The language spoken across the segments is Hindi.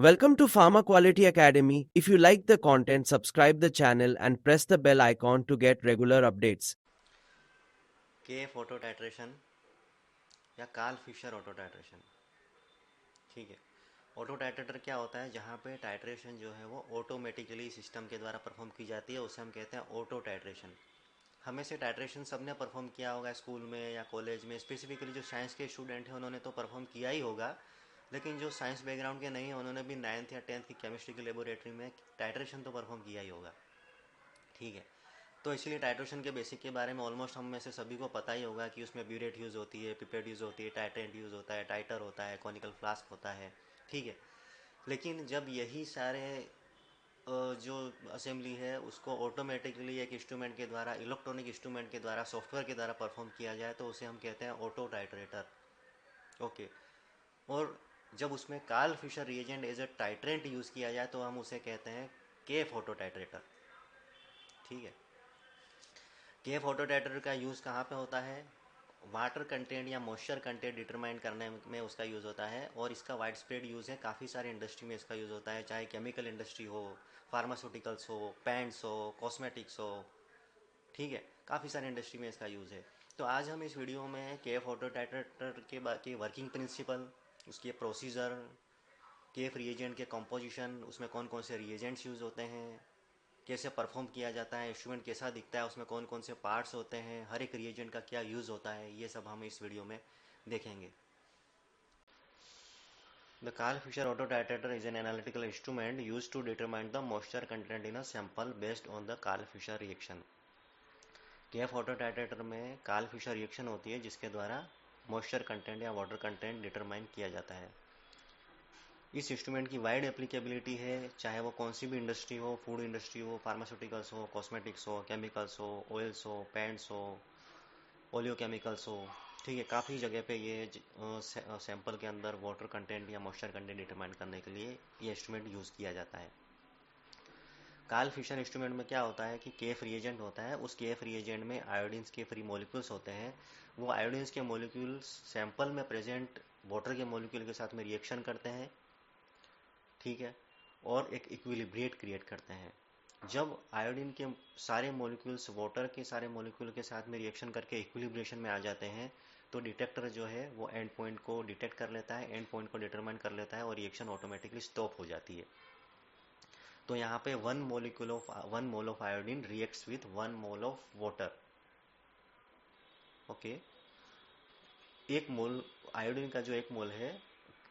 Welcome to Pharma Quality Academy. If you like the content, subscribe the channel and press the bell icon to get regular updates. KF auto titration या कार्ल फिशर ऑटो टाइट्रेशन। ठीक है, ऑटो टाइट्रेटर क्या होता है? जहाँ पे टाइट्रेशन जो है वो ऑटोमेटिकली सिस्टम के द्वारा परफॉर्म की जाती है, उसे हम कहते हैं ऑटो टाइट्रेशन। हमें से टाइट्रेशन सब ने परफॉर्म किया होगा स्कूल में या कॉलेज में। स्पेसिफिकली जो साइंस के स्टूडेंट हैं उन्होंने तो परफॉर्म किया ही होगा, लेकिन जो साइंस बैकग्राउंड के नहीं हैं उन्होंने भी 9th या 10th की केमिस्ट्री की लेबोरेटरी में टाइट्रेशन तो परफॉर्म किया ही होगा। ठीक है, तो इसलिए टाइट्रेशन के बेसिक के बारे में ऑलमोस्ट हम में से सभी को पता ही होगा कि उसमें ब्यूरेट यूज़ होती है, पिपेट यूज़ होती है, टाइट्रेंट यूज़ होता है, टाइटर होता है, कॉनिकल फ्लास्क होता है। ठीक है, लेकिन जब यही सारे जो असेंबली है उसको ऑटोमेटिकली एक इंस्ट्रूमेंट के द्वारा, इलेक्ट्रॉनिक इंस्ट्रूमेंट के द्वारा, सॉफ्टवेयर के द्वारा परफॉर्म किया जाए तो उसे हम कहते हैं ऑटो टाइट्रेटर। ओके, और जब उसमें Karl Fischer reagent as a titrant use किया जाए तो हम उसे कहते हैं केफ ऑटो टाइट्रेटर। ठीक है, केफ ऑटो टाइट्रेटर का यूज़ कहाँ पे होता है? वाटर कंटेंट या मॉइस्चर कंटेंट डिटरमाइन करने में उसका यूज़ होता है, और इसका वाइड स्प्रेड यूज़ है। काफ़ी सारे इंडस्ट्री में इसका यूज़ होता है, चाहे केमिकल इंडस्ट्री हो, फार्मास्यूटिकल्स हो, पेंट्स हो, कॉस्मेटिक्स हो। ठीक है, काफ़ी सारे इंडस्ट्री में इसका यूज़ है। तो आज हम इस वीडियो में केफ ऑटो टाइट्रेटर के वर्किंग प्रिंसिपल, उसके प्रोसीजर, केफ रिएजेंट के कॉम्पोजिशन, उसमें कौन कौन से रिएजेंट्स यूज़ होते हैं, कैसे परफॉर्म किया जाता है, इंस्ट्रूमेंट कैसा दिखता है, उसमें कौन कौन से पार्ट्स होते हैं, हर एक रिएजेंट का क्या यूज़ होता है, ये सब हम इस वीडियो में देखेंगे। The Karl Fischer auto titrator is an analytical instrument use to determine the moisture content in a sample based on the Karl Fischer reaction. KF auto titrator में कार्ल फिशर रिएक्शन होती है जिसके द्वारा मॉइस्चर कंटेंट या वाटर कंटेंट डिटरमाइन किया जाता है। इस इंस्ट्रूमेंट की वाइड एप्लीकेबिलिटी है, चाहे वो कौन सी भी इंडस्ट्री हो, फूड इंडस्ट्री हो, फार्मास्यूटिकल्स हो, कॉस्मेटिक्स हो, केमिकल्स हो, ऑयल्स हो, पेंट्स हो, ओलियोकेमिकल्स हो। ठीक है, काफ़ी जगह पे ये सैंपल के अंदर वाटर कंटेंट या मॉइस्चर कंटेंट डिटरमाइन करने के लिए ये इंस्ट्रूमेंट यूज़ किया जाता है। कार्ल फिशर इंस्ट्रूमेंट में क्या होता है कि केफ रिएजेंट होता है, उस केफ रिएजेंट में आयोडीन्स के फ्री मॉलिक्यूल्स होते हैं। वो आयोडीन्स के मॉलिक्यूल्स सैंपल में प्रेजेंट वाटर के मॉलिक्यूल के साथ में रिएक्शन करते हैं। ठीक है, और एक इक्विलिब्रिएट क्रिएट करते हैं। जब आयोडीन के सारे मॉलिक्यूल्स वाटर के सारे मॉलिक्यूल के साथ में रिएक्शन करके इक्विलिब्रेशन में आ जाते हैं तो डिटेक्टर जो है वो एंड पॉइंट को डिटेक्ट कर लेता है, एंड पॉइंट को डिटरमाइन कर लेता है और रिएक्शन ऑटोमेटिकली स्टॉप हो जाती है। तो यहाँ पे 1 mole of iodine reacts with 1 mole of water. Okay, एक मोल आयोडीन का जो 1 मोल है,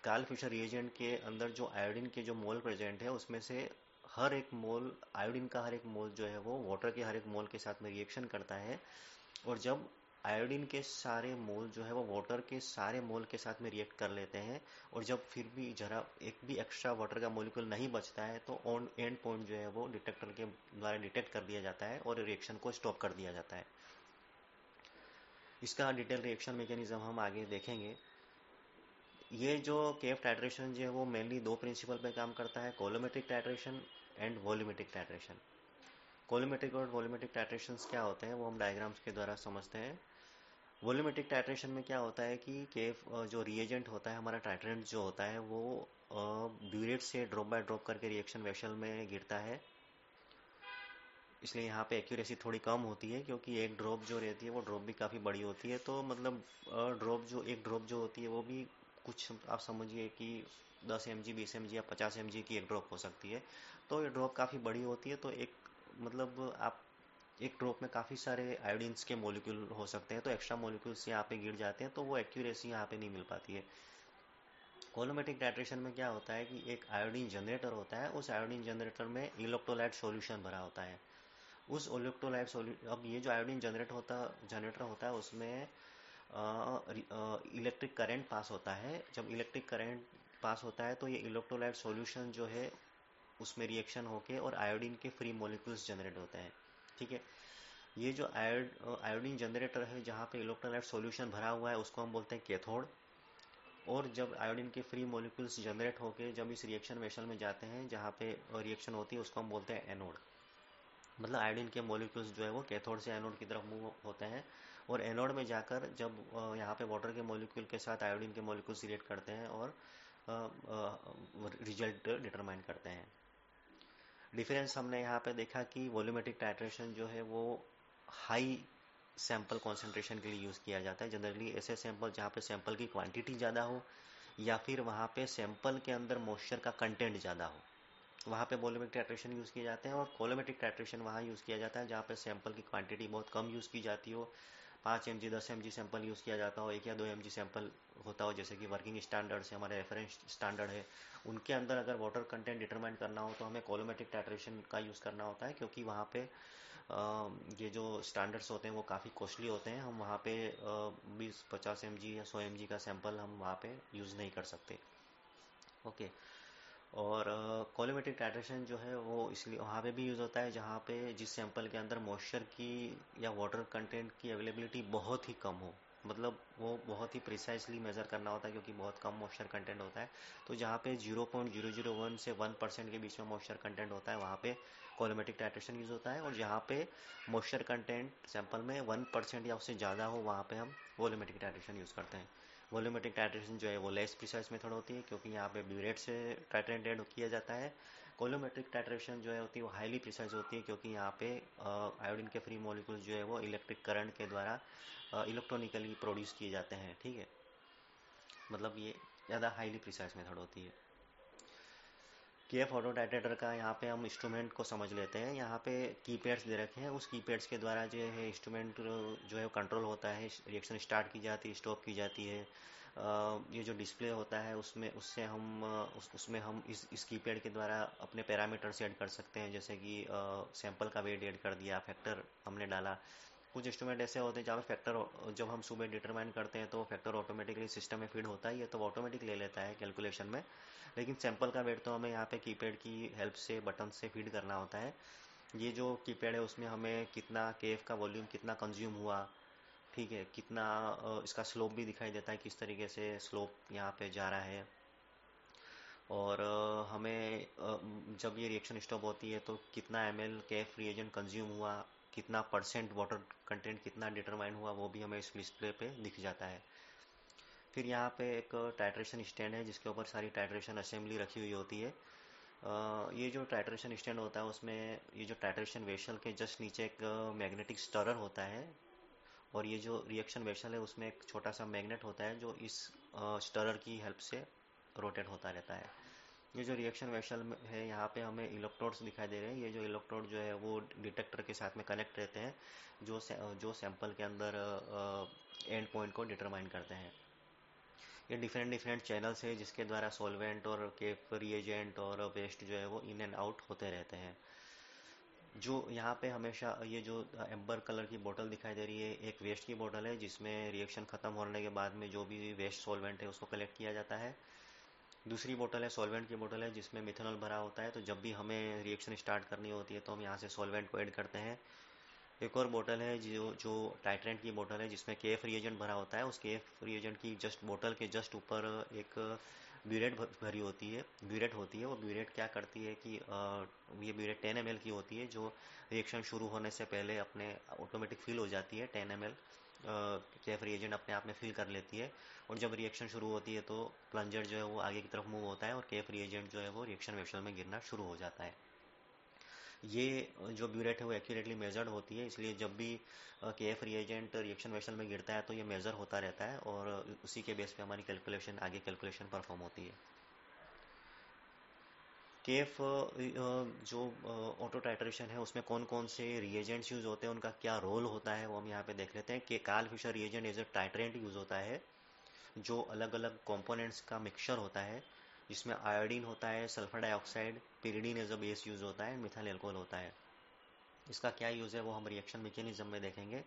कार्ल फिशर रिएजेंट के अंदर जो आयोडीन के जो मोल प्रेजेंट है उसमें से हर एक मोल, आयोडीन का हर एक मोल जो है वो वाटर के हर एक मोल के साथ में रिएक्शन करता है। और जब आयोडीन के सारे मोल जो है वो वाटर के सारे मोल के साथ में रिएक्ट कर लेते हैं, और जब फिर भी जरा एक भी एक्स्ट्रा वाटर का मोलिक्यूल नहीं बचता है तो ऑन एंड पॉइंट जो है वो डिटेक्टर के द्वारा डिटेक्ट कर दिया जाता है और रिएक्शन को स्टॉप कर दिया जाता है। इसका डिटेल रिएक्शन मैकेनिज्म हम आगे देखेंगे। ये जो केफ टाइट्रेशन जो है वो मेनली 2 प्रिंसिपल पे काम करता है, कोलोमेट्रिक टाइट्रेशन एंड वॉल्यूमेट्रिक टाइट्रेशन। कोलोमेट्रिक और वॉल्यूमेट्रिक टाइट्रेशंस क्या होते हैं वो हम डायग्राम्स के द्वारा समझते हैं। वॉल्यूमेट्रिक टाइट्रेशन में क्या होता है कि केफ जो रिएजेंट होता है, हमारा टाइट्रेंट जो होता है वो ब्यूरेट से ड्रॉप बाय ड्रॉप करके रिएक्शन वेसल में गिरता है। इसलिए यहाँ पे एक्यूरेसी थोड़ी कम होती है क्योंकि एक ड्रॉप जो रहती है वो ड्रॉप भी काफ़ी बड़ी होती है। तो मतलब एक ड्रॉप जो होती है वो भी कुछ आप समझिए कि 10 mg, 20 mg या 50 mg की एक ड्रॉप हो सकती है। तो ये ड्रॉप काफ़ी बड़ी होती है, तो एक मतलब आप एक ड्रॉप में काफ़ी सारे आयोडीन्स के मॉलिक्यूल हो सकते हैं, तो एक्स्ट्रा मॉलिक्यूल्स यहाँ पे गिर जाते हैं, तो वो एक्यूरेसी यहाँ पे नहीं मिल पाती है। कोलोमेट्रिक टाइट्रेशन में क्या होता है कि एक आयोडीन जनरेटर होता है, उस आयोडीन जनरेटर में इलेक्ट्रोलाइट सॉल्यूशन भरा होता है। उस इलेक्ट्रोलाइट सॉल्यूशन, अब ये जो आयोडीन जनरेटर होता है उसमें इलेक्ट्रिक करंट पास होता है। जब इलेक्ट्रिक करंट पास होता है तो ये इलेक्ट्रोलाइट सॉल्यूशन जो है उसमें रिएक्शन होके और आयोडीन के फ्री मॉलिक्यूल्स जनरेट होते हैं। ठीक है, ये जो आयोडीन जनरेटर है जहाँ पे इलेक्ट्रोलाइट सॉल्यूशन भरा हुआ है उसको हम बोलते हैं कैथोड। और जब आयोडीन के फ्री मॉलिक्यूल्स जनरेट होके जब इस रिएक्शन वेसल में जाते हैं जहाँ पे रिएक्शन होती है उसको हम बोलते हैं एनोड। मतलब आयोडीन के मॉलिक्यूल्स जो है वो कैथोड से एनोड की तरफ मूव होते हैं, और एनोड में जाकर जब यहाँ पे वाटर के मॉलिक्यूल के साथ आयोडीन के मॉलिक्यूल्स रिएक्ट करते हैं और रिजल्ट डिटरमाइन करते हैं। डिफरेंस हमने यहाँ पे देखा कि वॉल्यूमेट्रिक टाइट्रेशन जो है वो हाई सैंपल कॉन्सेंट्रेशन के लिए यूज़ किया जाता है। जनरली ऐसे सैंपल जहाँ पे सैंपल की क्वांटिटी ज़्यादा हो या फिर वहाँ पे सैंपल के अंदर मॉइस्चर का कंटेंट ज़्यादा हो, वहाँ पे वॉल्यूमेट्रिक टाइट्रेशन यूज़ किए जाते हैं। और कोलोमेट्रिक टाइट्रेशन वहाँ यूज़ किया जाता है जहाँ पे सैंपल की क्वांटिटी बहुत कम यूज़ की जाती हो, 5 mg 10 mg सैंपल यूज़ किया जाता हो, 1 या 2 mg सैंपल होता हो, जैसे कि वर्किंग स्टैंडर्ड से हमारे रेफरेंस स्टैंडर्ड है उनके अंदर अगर वाटर कंटेंट डिटरमाइन करना हो तो हमें कोलोमेट्रिक टाइट्रेशन का यूज़ करना होता है, क्योंकि वहाँ पे ये जो स्टैंडर्ड्स होते हैं वो काफ़ी कॉस्टली होते हैं। हम वहाँ पे 20-50 mg या 100 mg का सैंपल हम वहाँ पे यूज़ नहीं कर सकते। ओके। और कोलोमेट्रिक टाइट्रेशन जो है वो इसलिए वहाँ पे भी यूज़ होता है जहाँ पे जिस सैंपल के अंदर मॉइस्चर की या वाटर कंटेंट की अवेलेबिलिटी बहुत ही कम हो, मतलब वो बहुत ही प्रिसाइसली मेज़र करना होता है क्योंकि बहुत कम मॉइस्चर कंटेंट होता है। तो जहाँ पे 0.001 से 1% के बीच में मॉइस्चर कंटेंट होता है वहाँ पे कोलोमेट्रिक टाइट्रेशन यूज़ होता है, और जहाँ पे मॉइस्चर कंटेंट सैंपल में 1% या उससे ज़्यादा हो वहाँ पे हम वॉल्यूमेट्रिक टाइट्रेशन यूज़ करते हैं। वॉल्यूमेट्रिक टाइट्रेशन जो है वो लेस प्रिसाइज मेथड होती है क्योंकि यहाँ पे ब्यूरेट से टाइट्रेट ऐड किया जाता है। कोलोमेट्रिक टाइट्रेशन जो है होती है वो हाईली प्रिसाइज होती है क्योंकि यहाँ पे आयोडीन के फ्री मॉलिक्यूल्स जो है वो इलेक्ट्रिक करंट के द्वारा इलेक्ट्रॉनिकली प्रोड्यूस किए जाते हैं। ठीक है, मतलब ये ज़्यादा हाईली प्रिसाइज मेथड होती है। केएफ ऑटो टाइट्रेटर का यहाँ पे हम इंस्ट्रूमेंट को समझ लेते हैं। यहाँ पे कीपैड्स दे रखे हैं, उस कीपैड्स के द्वारा जो है इंस्ट्रूमेंट जो है कंट्रोल होता है, रिएक्शन स्टार्ट की जाती है, स्टॉप की जाती है। ये जो डिस्प्ले होता है उसमें उससे हम उसमें हम इस कीपैड के द्वारा अपने पैरामीटर्स ऐड कर सकते हैं, जैसे कि सैंपल का वेट ऐड कर दिया, फैक्टर हमने डाला। कुछ इंस्ट्रूमेंट ऐसे होते हैं जहाँ पे फैक्टर जब हम सुबह डिटरमाइन करते हैं तो फैक्टर ऑटोमेटिकली सिस्टम में फीड होता है, ये तो ऑटोमेटिक ले लेता है कैलकुलेशन में, लेकिन सैंपल का वेट तो हमें यहाँ पे कीपैड की हेल्प से बटन से फीड करना होता है। ये जो कीपैड है उसमें हमें कितना केएफ का वॉल्यूम कितना कंज्यूम हुआ, ठीक है, कितना इसका स्लोप भी दिखाई देता है, किस तरीके से स्लोप यहाँ पे जा रहा है। और हमें जब ये रिएक्शन स्टॉप होती है तो कितना ml केएफ रिएजेंट कंज्यूम हुआ, कितना परसेंट वाटर कंटेंट कितना डिटरमाइन हुआ, वो भी हमें इस डिस्प्ले पे दिख जाता है। फिर यहाँ पे एक टाइट्रेशन स्टैंड है जिसके ऊपर सारी टाइट्रेशन असेंबली रखी हुई होती है। ये जो टाइट्रेशन स्टैंड होता है उसमें ये जो टाइट्रेशन वेसल के जस्ट नीचे एक मैग्नेटिक स्टरर होता है, और ये जो रिएक्शन वेसल है उसमें एक छोटा सा मैग्नेट होता है जो इस स्टरर की हेल्प से रोटेट होता रहता है। ये जो रिएक्शन वेसल है यहाँ पे हमें इलेक्ट्रोड्स दिखाई दे रहे हैं। ये जो इलेक्ट्रोड जो है वो डिटेक्टर के साथ में कनेक्ट रहते हैं जो सैंपल के अंदर एंड पॉइंट को डिटरमाइन करते हैं। ये डिफरेंट डिफरेंट चैनल्स है जिसके द्वारा सॉल्वेंट और केफ रिएजेंट और वेस्ट जो है वो इन एंड आउट होते रहते हैं। जो यहाँ पे हमेशा ये जो एम्बर कलर की बोतल दिखाई दे रही है, एक वेस्ट की बोतल है जिसमें रिएक्शन ख़त्म होने के बाद में जो भी वेस्ट सॉल्वेंट है उसको कलेक्ट किया जाता है। दूसरी बोतल है सॉल्वेंट की बोतल है जिसमें मिथेनॉल भरा होता है, तो जब भी हमें रिएक्शन स्टार्ट करनी होती है तो हम यहाँ से सॉल्वेंट को ऐड करते हैं। एक और बोतल है जो जो टाइट्रेंट की बोतल है जिसमें केएफ रिएजेंट भरा होता है। उस केएफ रिएजेंट की जस्ट बोतल के जस्ट ऊपर एक ब्यूरेट भरी होती है, ब्यूरेट होती है। वो ब्यूरेट क्या करती है कि ये ब्यूरेट 10 ml की होती है जो रिएक्शन शुरू होने से पहले अपने ऑटोमेटिक फिल हो जाती है। 10 ml केएफ रिएजेंट अपने आप में फिल कर लेती है, और जब रिएक्शन शुरू होती है तो प्लंजर जो है वो आगे की तरफ मूव होता है और केएफ रिएजेंट जो है वो रिएक्शन वेसल में गिरना शुरू हो जाता है। ये जो ब्यूरेट है वो एक्यूरेटली मेजर्ड होती है, इसलिए जब भी केएफ रिएजेंट रिएक्शन वेसल में गिरता है तो ये मेज़र होता रहता है और उसी के बेस पे हमारी कैलकुलेशन आगे कैलकुलेशन परफॉर्म होती है। केएफ जो ऑटो टाइट्रेशन है उसमें कौन कौन से रिएजेंट्स यूज़ होते हैं, उनका क्या रोल होता है वो हम यहाँ पे देख लेते हैं। कि Karl Fischer reagent as a titrant use होता है जो अलग अलग कंपोनेंट्स का मिक्सचर होता है, जिसमें आयोडीन होता है, sulphur dioxide, pyridine as a base use होता है, मिथाइल एल्कोहल होता है। इसका क्या यूज़ है वो हम रिएक्शन मैकेनिज्म में देखेंगे।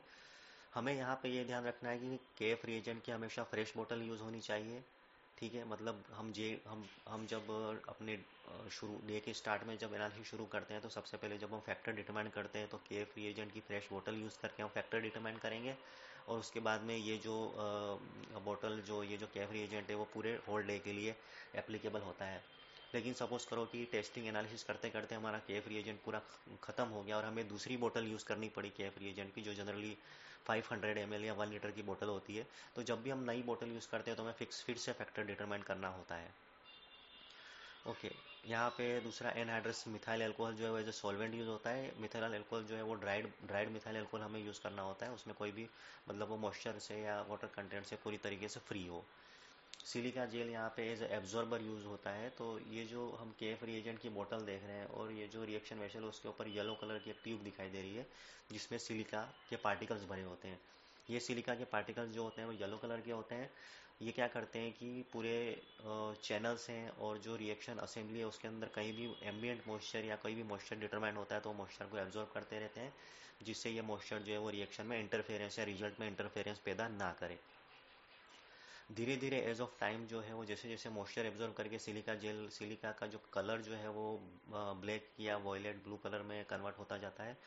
हमें यहाँ पे ये ध्यान रखना है कि केएफ रिएजेंट की हमेशा फ्रेश बोतल यूज़ होनी चाहिए। ठीक है, मतलब हम जब अपने शुरू डे के स्टार्ट में जब एनालिसिस शुरू करते हैं तो सबसे पहले जब हम फैक्टर डिटरमाइन करते हैं तो केएफ रिएजेंट की फ्रेश बोतल यूज़ करके हम फैक्टर डिटरमाइन करेंगे, और उसके बाद में ये जो बोतल जो ये जो केएफ रिएजेंट है वो पूरे होल डे के लिए एप्लीकेबल होता है। लेकिन सपोज़ करो कि टेस्टिंग एनालिसिस करते करते हमारा केएफ रिएजेंट पूरा ख़त्म हो गया और हमें दूसरी बोतल यूज़ करनी पड़ी केएफ रिएजेंट की, जो जनरली 500 ml या 1 लीटर की बोतल होती है। तो जब भी हम नई बोतल यूज़ करते हैं तो हमें फिर से फैक्टर डिटरमाइन करना होता है। ओके, यहाँ पे दूसरा एनहाइड्रस मिथाइल अल्कोहल जो है वो एज ए सॉल्वेंट यूज़ होता है। मिथाइल अल्कोहल जो है वो ड्राइड मिथाइल अल्कोहल हमें यूज़ करना होता है, उसमें कोई भी मतलब वो मॉइस्चर से या वाटर कंटेंट से पूरी तरीके से फ्री हो। सिलिका जेल यहाँ पे एज एब्जॉर्बर यूज़ होता है। तो ये जो हम केएफ रिएजेंट की बोतल देख रहे हैं और ये जो रिएक्शन वेसल है उसके ऊपर येलो कलर की एक ट्यूब दिखाई दे रही है जिसमें सिलिका के पार्टिकल्स भरे होते हैं। ये सिलिका के पार्टिकल्स जो होते हैं वो येलो कलर के होते हैं। ये क्या करते हैं कि पूरे चैनल्स हैं और जो रिएक्शन असेंबली है उसके अंदर कहीं भी एम्बिएंट मॉइस्चर या कोई भी मॉइस्चर डिटरमाइन होता है तो मॉइस्चर को एब्जॉर्ब करते रहते हैं, जिससे ये मॉइस्चर जो है वो रिएक्शन में इंटरफेरेंस या रिजल्ट में इंटरफेरेंस पैदा ना करे। धीरे धीरे एज ऑफ टाइम जो है वो जैसे जैसे मॉइस्चर एब्जॉर्ब करके सिलिका का जो कलर जो है वो ब्लैक या वॉयलेट ब्लू कलर में कन्वर्ट होता जाता है।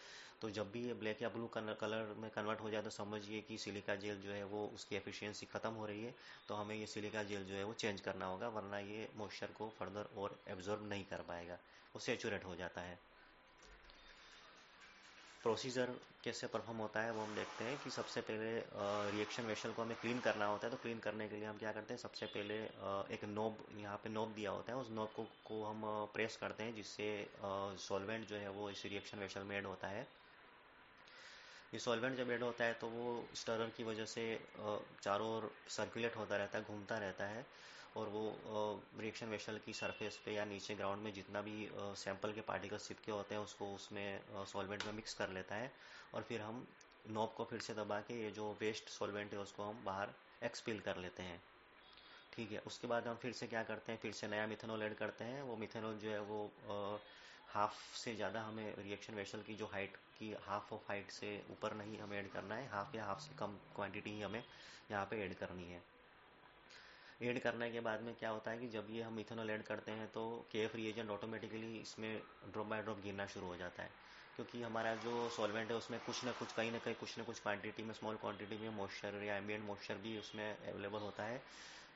तो जब भी ये ब्लैक या ब्लू कलर में कन्वर्ट हो जाए तो समझिए कि सिलिका जेल जो है वो उसकी एफिशिएंसी ख़त्म हो रही है। तो हमें ये सिलिका जेल जो है वो चेंज करना होगा, वरना ये मॉइस्चर को फर्दर और एब्जॉर्ब नहीं कर पाएगा, वो सेचुरेट हो जाता है। प्रोसीजर कैसे परफॉर्म होता है वो हम देखते हैं कि सबसे पहले रिएक्शन वेसल को हमें क्लीन करना होता है। तो क्लीन करने के लिए हम क्या करते हैं, सबसे पहले एक नोब, यहाँ पे नोब दिया होता है, उस नोब को हम प्रेस करते हैं जिससे सॉल्वेंट जो है वो इस रिएक्शन वेसल में ऐड होता है। ये सॉल्वेंट जब ऐड होता है तो वो स्टरर की वजह से चारों ओर सर्कुलेट होता रहता है, घूमता रहता है, और वो रिएक्शन वेसल की सरफेस पे या नीचे ग्राउंड में जितना भी सैंपल के पार्टिकल्स चिपके होते हैं उसको उसमें सॉल्वेंट में मिक्स कर लेता है। और फिर हम नॉब को फिर से दबा के ये जो वेस्ट सॉल्वेंट है उसको हम बाहर एक्सपील कर लेते हैं। ठीक है, उसके बाद हम फिर से क्या करते हैं, फिर से नया मिथेनॉल ऐड करते हैं। वो मिथेनॉल जो है वो हाफ से ज़्यादा हमें रिएक्शन वेसल की जो हाइट की हाफ ऑफ हाइट से ऊपर नहीं हमें ऐड करना है, हाफ या हाफ से कम क्वांटिटी ही हमें यहाँ पे ऐड करनी है। ऐड करने के बाद में क्या होता है कि जब ये हम मिथेनॉल ऐड करते हैं तो केएफ रिएजेंट ऑटोमेटिकली इसमें ड्रॉप बाय ड्रॉप गिरना शुरू हो जाता है, क्योंकि हमारा जो सॉल्वेंट है उसमें कुछ ना कुछ कहीं ना कहीं कुछ ना कुछ क्वांटिटी में, स्मॉल क्वांटिटी में मॉइस्चर या एम्बिएंट मॉइस्चर भी उसमें अवेलेबल होता है।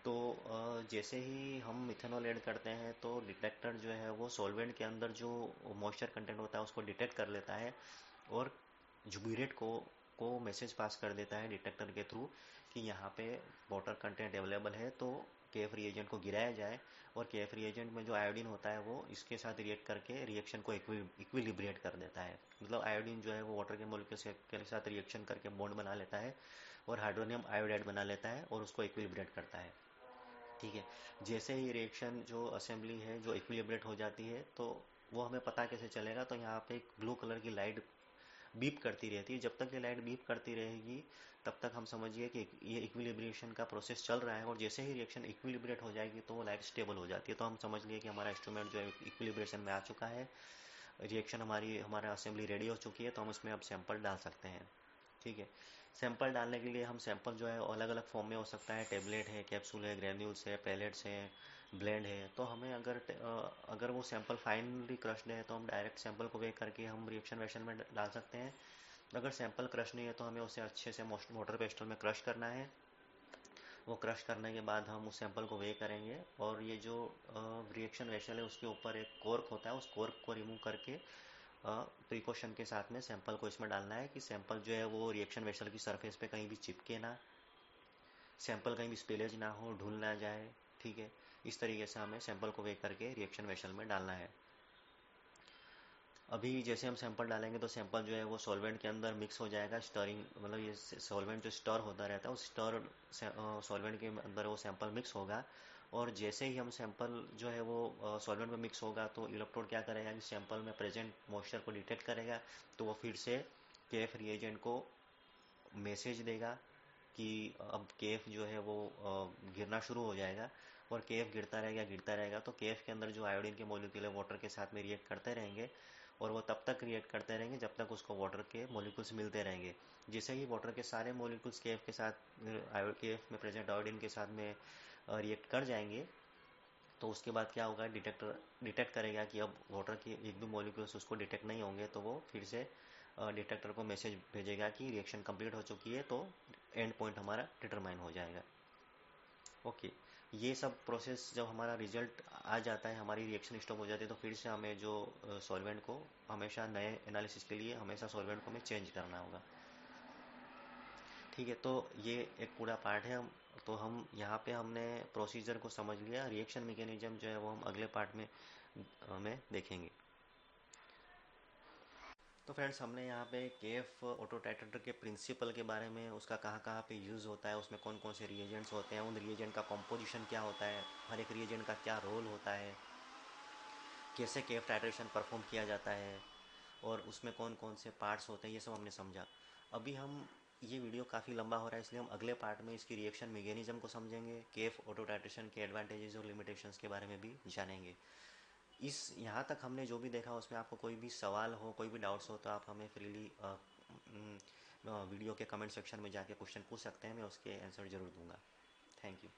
तो जैसे ही हम मिथेनॉल ऐड करते हैं तो डिटेक्टर जो है वो सॉल्वेंट के अंदर जो मॉइस्चर कंटेंट होता है उसको डिटेक्ट कर लेता है और जुबिरेट को मैसेज पास कर देता है डिटेक्टर के थ्रू कि यहाँ पे वाटर कंटेंट अवेलेबल है, तो केएफ रिएजेंट को गिराया जाए। और केएफ रिएजेंट में जो आयोडीन होता है वो इसके साथ रिएक्ट करके रिएक्शन को इक्विलिब्रेट कर देता है। मतलब आयोडीन जो है वो वाटर के मॉलिक्यूल के साथ रिएक्शन करके बॉन्ड बना लेता है और हाइड्रोनियम आयोडाइड बना लेता है और उसको इक्विलिब्रेट करता है। ठीक है, जैसे ही रिएक्शन जो असेंबली है जो इक्विलिब्रेट हो जाती है तो वो हमें पता कैसे चलेगा, तो यहाँ पे एक ब्लू कलर की लाइट बीप करती रहती है। जब तक ये लाइट बीप करती रहेगी तब तक हम समझिए कि ये इक्विलिब्रेशन का प्रोसेस चल रहा है, और जैसे ही रिएक्शन इक्विलिब्रेट हो जाएगी तो वो लाइट स्टेबल हो जाती है। तो हम समझ लिए कि हमारा इंस्ट्रूमेंट जो है इक्विलिब्रेशन में आ चुका है, रिएक्शन हमारा असेंबली रेडी हो चुकी है, तो हम इसमें अब सैंपल डाल सकते हैं। ठीक है, सैंपल डालने के लिए हम सैंपल जो है अलग अलग फॉर्म में हो सकता है, टेबलेट है, कैप्सूल है, ग्रेन्यूल्स है, पैलेट्स हैं, ब्लेंड है। तो हमें अगर वो सैंपल फाइनली क्रश्ड है तो हम डायरेक्ट सैंपल को वेक करके हम रिएक्शन वेशन में डाल सकते हैं। अगर सैंपल क्रश नहीं है तो हमें उसे अच्छे से मोटर पेस्टल में क्रश करना है। वो क्रश करने के बाद हम उस सैंपल को वे करेंगे और ये जो रिएक्शन वेसल है उसके ऊपर एक कॉर्क होता है, उस कॉर्क को रिमूव करके प्रिकॉशन के साथ में सैंपल को इसमें डालना है कि सैंपल जो है वो रिएक्शन वेसल की सरफेस पे कहीं भी चिपके ना, सैंपल कहीं भी स्पिलेज ना हो, ढुल ना जाए। ठीक है, इस तरीके से हमें सैंपल को वे करके रिएक्शन वेसल में डालना है। अभी जैसे हम सैंपल डालेंगे तो सैंपल जो है वो सॉल्वेंट के अंदर मिक्स हो जाएगा, स्टरिंग मतलब ये सॉल्वेंट जो स्टर होता रहता है उस स्टर सॉल्वेंट के अंदर वो सैंपल मिक्स होगा। और जैसे ही हम सैंपल जो है वो सॉल्वेंट में मिक्स होगा तो इलेक्ट्रोड क्या करेगा कि सैंपल में प्रेजेंट मॉइस्चर को डिटेक्ट करेगा, तो वो फिर से केएफ रिएजेंट को मैसेज देगा कि अब केएफ जो है वो गिरना शुरू हो जाएगा। और केएफ गिरता रहेगा तो केएफ के अंदर जो आयोडीन के मॉलिक्यूल है वाटर के साथ में रिएक्ट करते रहेंगे, और वो तब तक रिएक्ट करते रहेंगे जब तक उसको वाटर के मॉलिक्यूल्स मिलते रहेंगे। जैसे ही वाटर के सारे मॉलिक्यूल्स केएफ के साथ केएफ में प्रेजेंट आयोडीन के साथ में रिएक्ट कर जाएंगे, तो उसके बाद क्या होगा, डिटेक्टर डिटेक्ट करेगा कि अब वाटर के एक भी मॉलिक्यूल्स उसको डिटेक्ट नहीं होंगे, तो वो फिर से डिटेक्टर को मैसेज भेजेगा कि रिएक्शन कंप्लीट हो चुकी है, तो एंड पॉइंट हमारा डिटरमाइन हो जाएगा। ओके, ये सब प्रोसेस जब हमारा रिजल्ट आ जाता है, हमारी रिएक्शन स्टॉप हो जाती है, तो फिर से हमें जो सॉल्वेंट को हमेशा नए एनालिसिस के लिए हमेशा सॉल्वेंट को हमें चेंज करना होगा। ठीक है, तो ये एक पूरा पार्ट है। हम यहाँ पे हमने प्रोसीजर को समझ लिया। रिएक्शन मैकेनिज्म जो है वो हम अगले पार्ट में देखेंगे। तो फ्रेंड्स, हमने यहाँ पे केएफ ऑटो टाइट्रेटर के प्रिंसिपल के बारे में, उसका कहाँ कहाँ पे यूज़ होता है, उसमें कौन कौन से रिएजेंट्स होते हैं, उन रिएजेंट का कॉम्पोजिशन क्या होता है, हर एक रिएजेंट का क्या रोल होता है, कैसे केएफ टाइट्रेशन परफॉर्म किया जाता है, और उसमें कौन कौन से पार्ट्स होते हैं, ये सब हमने समझा। अभी हम, ये वीडियो काफ़ी लंबा हो रहा है, इसलिए हम अगले पार्ट में इसकी रिएक्शन मैकेनिज्म को समझेंगे, केएफ ऑटो टाइट्रेशन के एडवांटेजेस और लिमिटेशंस के बारे में भी जानेंगे। इस यहाँ तक हमने जो भी देखा उसमें आपको कोई भी सवाल हो, कोई भी डाउट्स हो, तो आप हमें फ्रीली वीडियो के कमेंट सेक्शन में जाके क्वेश्चन पूछ सकते हैं। मैं उसके आंसर ज़रूर दूंगा। Thank you.